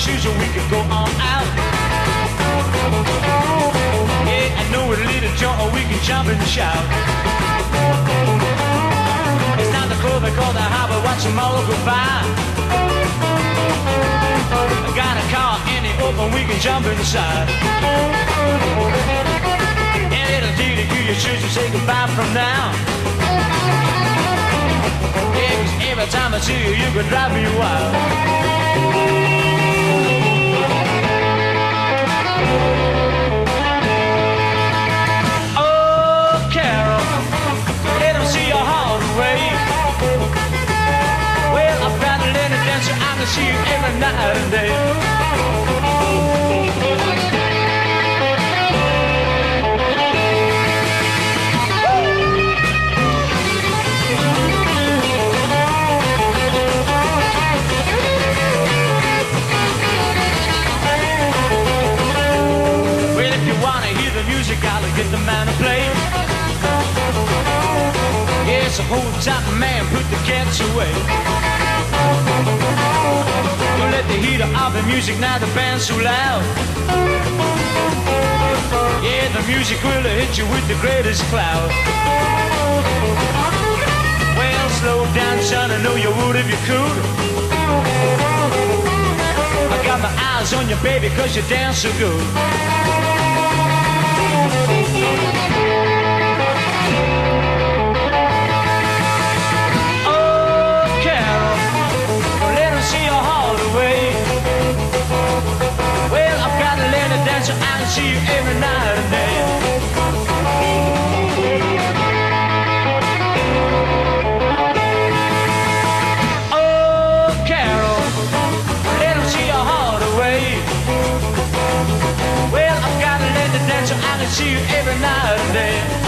shoes and we could go on out. Yeah, I know a little joint or we can jump and shout. It's not the club, they call the harbor, watch them all go by. I got a car in the open, we can jump inside. And little deed to your shoes and say goodbye from now. Yeah, 'cause every time I see you, you could drive me wild. Oh, Carol, let them see your heart away. Well, I've got a little dancer, I can see you every night and day. Gotta get the man to play. Yes, the whole time man put the cats away. Don't let the heat of the music, now the band's so loud. Yeah, the music will hit you with the greatest cloud. Well, slow down, son, I know you would if you could. I got my eyes on you, baby, 'cause you dance so good. Oh, Carol, don't let them see your heart away. Well, I've got a little dancer, I can see you every night and day. Oh, Carol, don't let them see your heart away. Well, I've got a little dancer, I can see you every night and day.